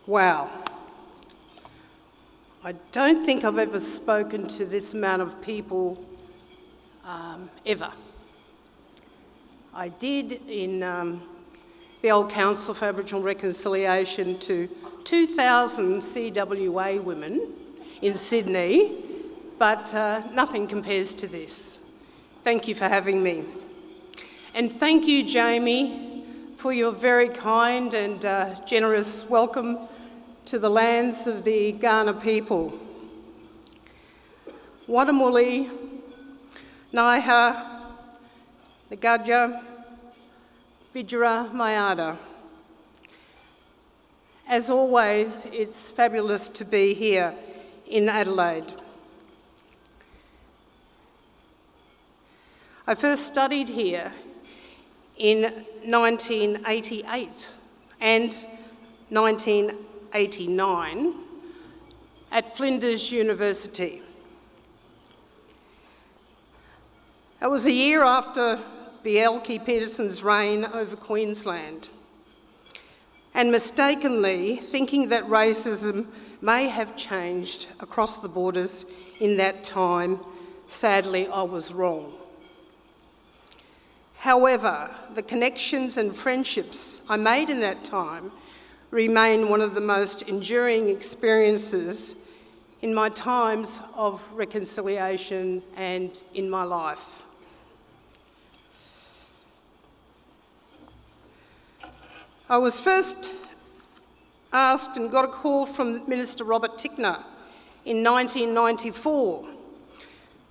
Wow. I don't think I've ever spoken to this amount of people ever. I did in the old Council for Aboriginal Reconciliation to 2,000 CWA women in Sydney, but nothing compares to this. Thank you for having me. And thank you, Jamie, for your very kind and generous welcome to the lands of the Kaurna people. Wadamuli, Naiha, Nagadja, Bidjara, Mayada. As always, it's fabulous to be here in Adelaide. I first studied here in 1988 and 1989 at Flinders University. It was a year after Bjelke Peterson's reign over Queensland, and mistakenly thinking that racism may have changed across the borders in that time, sadly I was wrong. However, the connections and friendships I made in that time remain one of the most enduring experiences in my times of reconciliation and in my life. I was first asked and got a call from Minister Robert Tickner in 1994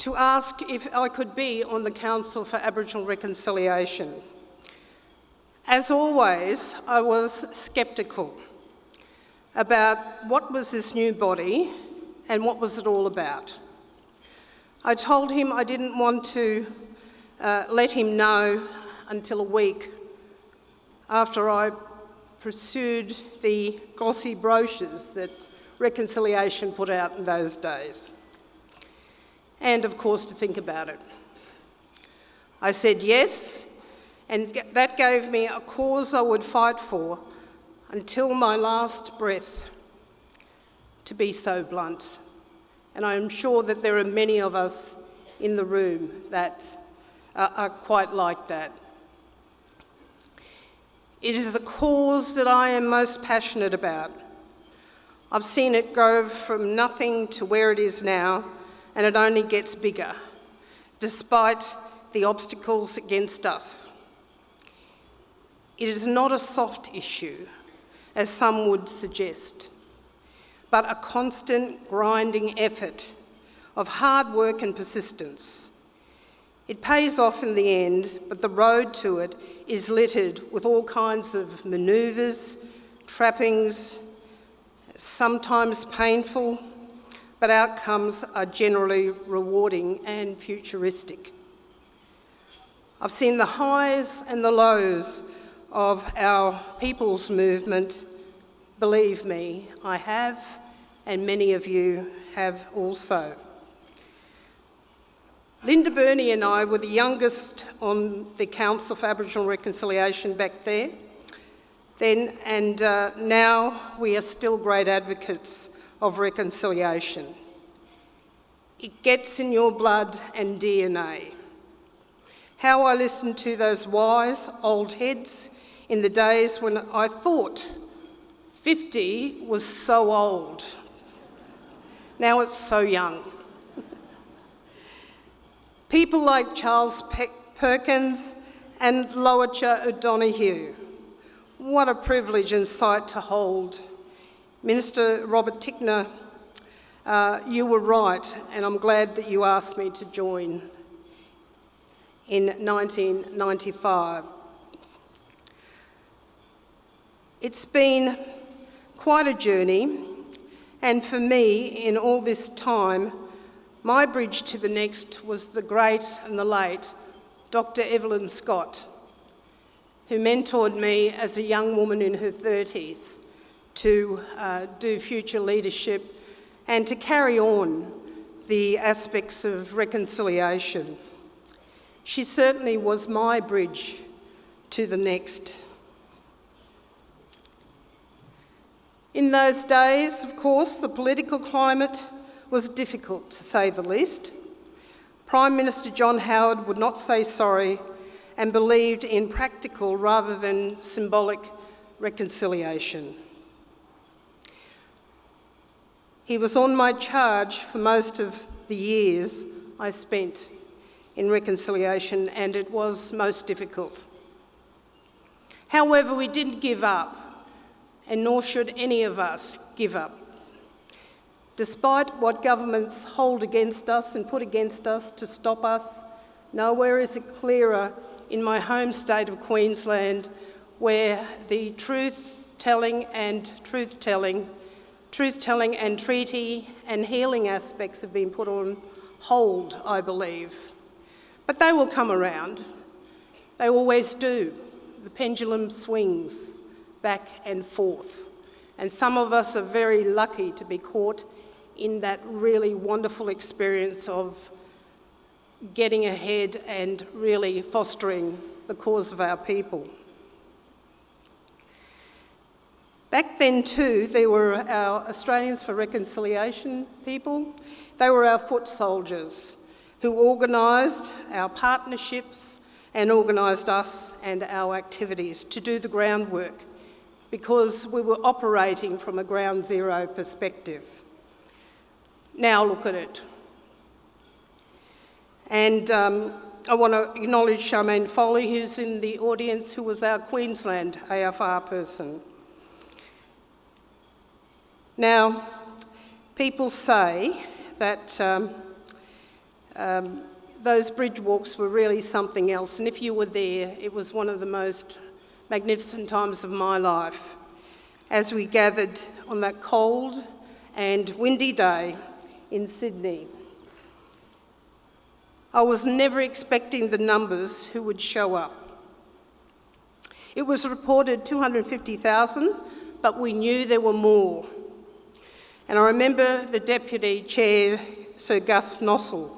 to ask if I could be on the Council for Aboriginal Reconciliation. As always, I was sceptical about what was this new body and what was it all about. I told him I didn't want to let him know until a week after I pursued the glossy brochures that Reconciliation put out in those days. And of course to think about it. I said yes, and that gave me a cause I would fight for until my last breath, to be so blunt. And I'm sure that there are many of us in the room that are quite like that. It is a cause that I am most passionate about. I've seen it grow from nothing to where it is now, and it only gets bigger, despite the obstacles against us. It is not a soft issue, as some would suggest, but a constant grinding effort of hard work and persistence. It pays off in the end, but the road to it is littered with all kinds of manoeuvres, trappings, sometimes painful, but outcomes are generally rewarding and futuristic. I've seen the highs and the lows of our people's movement. Believe me, I have, and many of you have also. Linda Burney and I were the youngest on the Council for Aboriginal Reconciliation back then, and now we are still great advocates of reconciliation. It gets in your blood and DNA. How I listened to those wise old heads in the days when I thought 50 was so old. Now it's so young. People like Charles Perkins and Loacha O'Donoghue. What a privilege and sight to hold. Minister Robert Tickner, you were right, and I'm glad that you asked me to join in 1995. It's been quite a journey, and for me, in all this time, my bridge to the next was the great and the late Dr. Evelyn Scott, who mentored me as a young woman in her 30s to do future leadership and to carry on the aspects of reconciliation. She certainly was my bridge to the next. In those days, of course, the political climate was difficult, to say the least. Prime Minister John Howard would not say sorry and believed in practical rather than symbolic reconciliation. He was on my charge for most of the years I spent in reconciliation, and it was most difficult. However, we didn't give up, and nor should any of us give up. Despite what governments hold against us and put against us to stop us, nowhere is it clearer in my home state of Queensland, where the truth-telling and treaty and healing aspects have been put on hold, I believe. But they will come around. They always do. The pendulum swings back and forth. And some of us are very lucky to be caught in that really wonderful experience of getting ahead and really fostering the cause of our people. Back then too, there were our Australians for Reconciliation people. They were our foot soldiers who organised our partnerships and organised us and our activities to do the groundwork, because we were operating from a ground zero perspective. Now look at it. And I want to acknowledge Charmaine Foley, who's in the audience, who was our Queensland AFR person. Now, people say that those bridge walks were really something else, and if you were there, it was one of the most magnificent times of my life as we gathered on that cold and windy day in Sydney. I was never expecting the numbers who would show up. It was reported 250,000, but we knew there were more. And I remember the Deputy Chair, Sir Gus Nossel,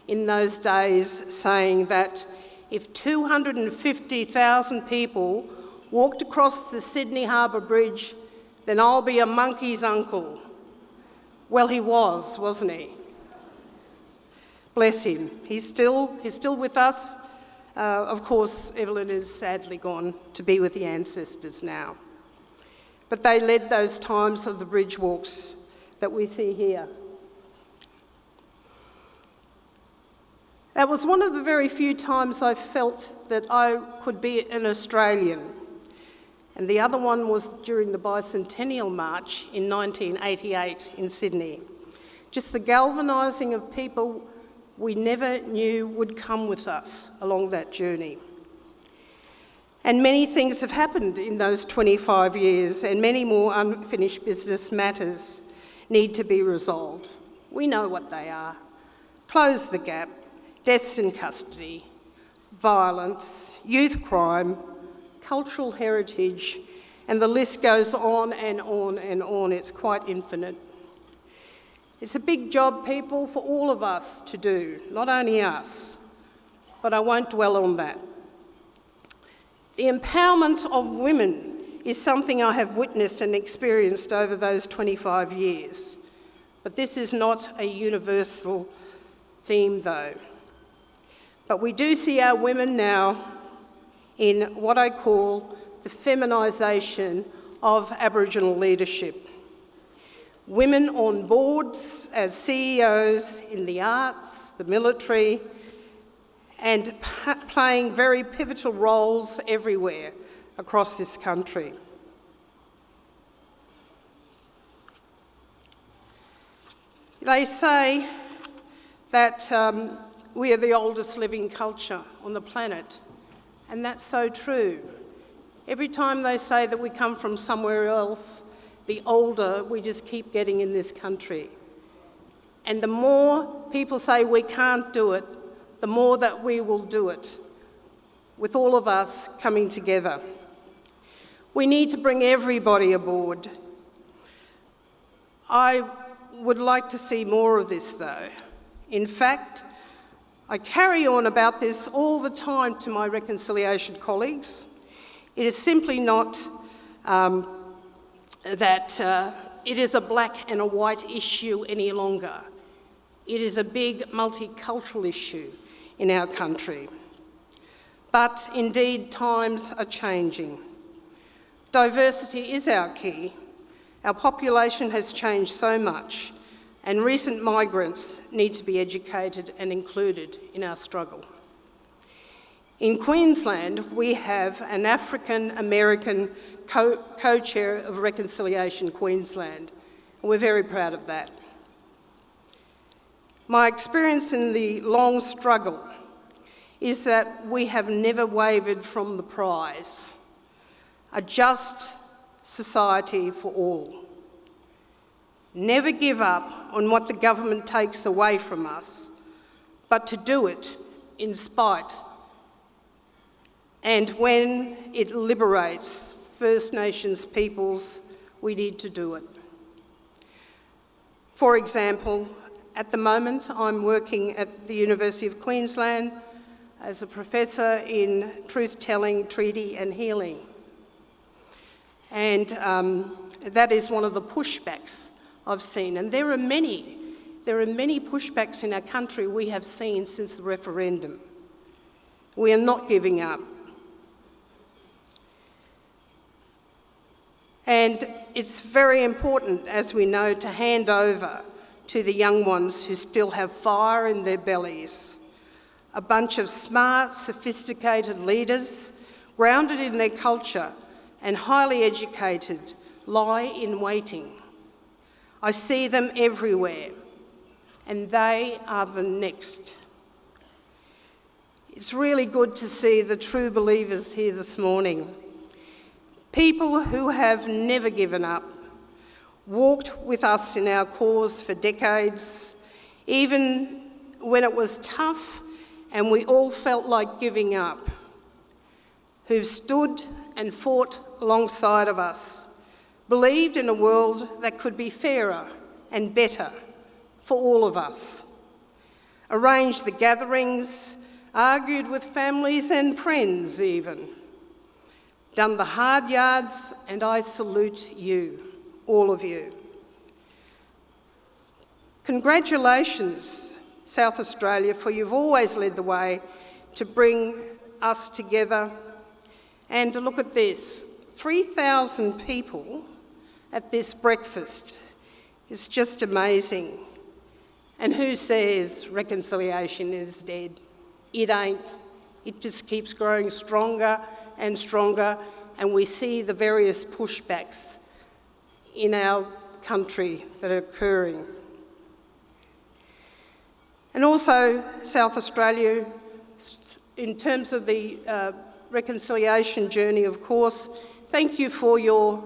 in those days saying that if 250,000 people walked across the Sydney Harbour Bridge, then I'll be a monkey's uncle. Well, he was, wasn't he? Bless him. He's still with us. Of course, Evelyn is sadly gone to be with the ancestors now. But they led those times of the bridge walks that we see here. That was one of the very few times I felt that I could be an Australian. And the other one was during the Bicentennial March in 1988 in Sydney. Just the galvanising of people we never knew would come with us along that journey. And many things have happened in those 25 years, and many more unfinished business matters need to be resolved. We know what they are. Close the gap, deaths in custody, violence, youth crime, cultural heritage, and the list goes on and on and on. It's quite infinite. It's a big job, people, for all of us to do, not only us, but I won't dwell on that. The empowerment of women is something I have witnessed and experienced over those 25 years, but this is not a universal theme though. But we do see our women now in what I call the feminisation of Aboriginal leadership. Women on boards as CEOs in the arts, the military, and playing very pivotal roles everywhere across this country. They say that we are the oldest living culture on the planet, and that's so true. Every time they say that we come from somewhere else, the older we just keep getting in this country. And the more people say we can't do it, the more that we will do it, with all of us coming together. We need to bring everybody aboard. I would like to see more of this though. In fact, I carry on about this all the time to my reconciliation colleagues. It is simply not that it is a black and a white issue any longer. It is a big multicultural issue in our country. But indeed, times are changing. Diversity is our key. Our population has changed so much, and recent migrants need to be educated and included in our struggle. In Queensland, we have an African-American co-chair of Reconciliation Queensland, and we're very proud of that. My experience in the long struggle is that we have never wavered from the prize, a just society for all. Never give up on what the government takes away from us, but to do it in spite. And when it liberates First Nations peoples, we need to do it. For example, at the moment, I'm working at the University of Queensland as a professor in truth-telling, treaty and healing. And that is one of the pushbacks I've seen. And there are many pushbacks in our country we have seen since the referendum. We are not giving up. And it's very important, as we know, to hand over to the young ones who still have fire in their bellies. A bunch of smart, sophisticated leaders, grounded in their culture and highly educated, lie in waiting. I see them everywhere, and they are the next. It's really good to see the true believers here this morning. People who have never given up, walked with us in our cause for decades, even when it was tough and we all felt like giving up, who've stood and fought alongside of us, believed in a world that could be fairer and better for all of us, arranged the gatherings, argued with families and friends even, done the hard yards, and I salute you, all of you. Congratulations, South Australia, for you've always led the way to bring us together. And to look at this, 3,000 people at this breakfast is just amazing. And who says reconciliation is dead? It ain't. It just keeps growing stronger and stronger, and we see the various pushbacks in our country that are occurring. And also, South Australia, in terms of the reconciliation journey, of course, thank you for your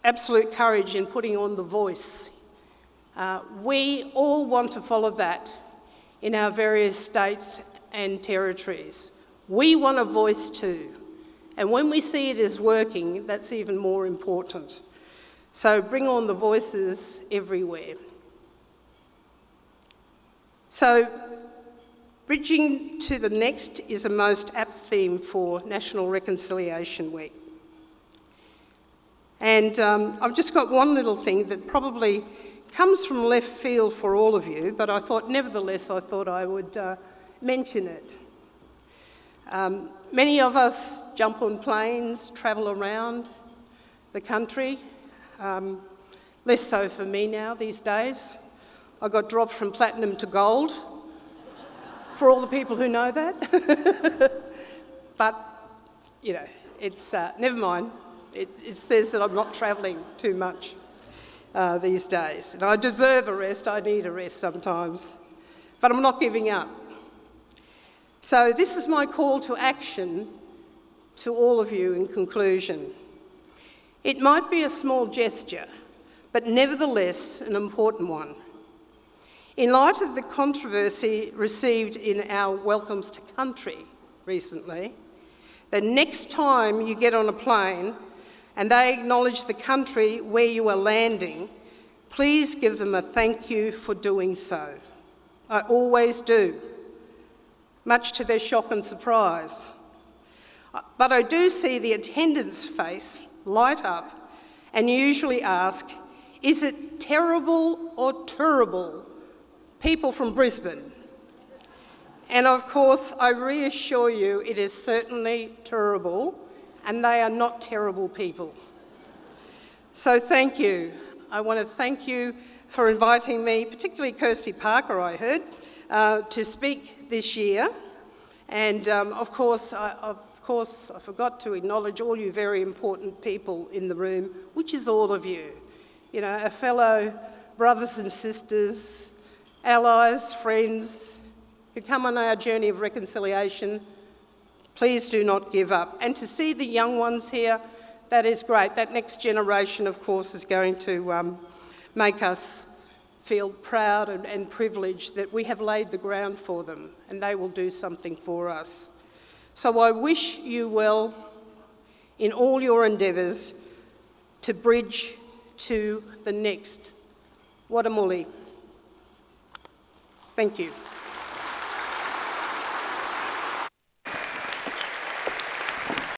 absolute courage in putting on the voice. We all want to follow that in our various states and territories. We want a voice too. And when we see it is working, that's even more important. So bring on the voices everywhere. So bridging to the next is a most apt theme for National Reconciliation Week. And I've just got one little thing that probably comes from left field for all of you, but I thought I would mention it. Many of us jump on planes, travel around the country. Less so for me now these days. I got dropped from platinum to gold, for all the people who know that. But, you know, it's, never mind. It says that I'm not travelling too much these days. And I deserve a rest, I need a rest sometimes. But I'm not giving up. So this is my call to action to all of you in conclusion. It might be a small gesture, but nevertheless an important one. In light of the controversy received in our welcomes to country recently, the next time you get on a plane and they acknowledge the country where you are landing, please give them a thank you for doing so. I always do, much to their shock and surprise. But I do see the attendants' face light up and usually ask, is it terrible or terrible? People from Brisbane. And of course, I reassure you, it is certainly terrible, and they are not terrible people. So thank you. I want to thank you for inviting me, particularly Kirsty Parker, I heard, to speak this year. And of course, I forgot to acknowledge all you very important people in the room, which is all of you. You know, our fellow brothers and sisters, allies, friends, who come on our journey of reconciliation. Please do not give up. And to see the young ones here, that is great. That next generation, of course, is going to make us feel proud and privileged that we have laid the ground for them, and they will do something for us. So I wish you well in all your endeavours to bridge to the next Watamuli. Thank you.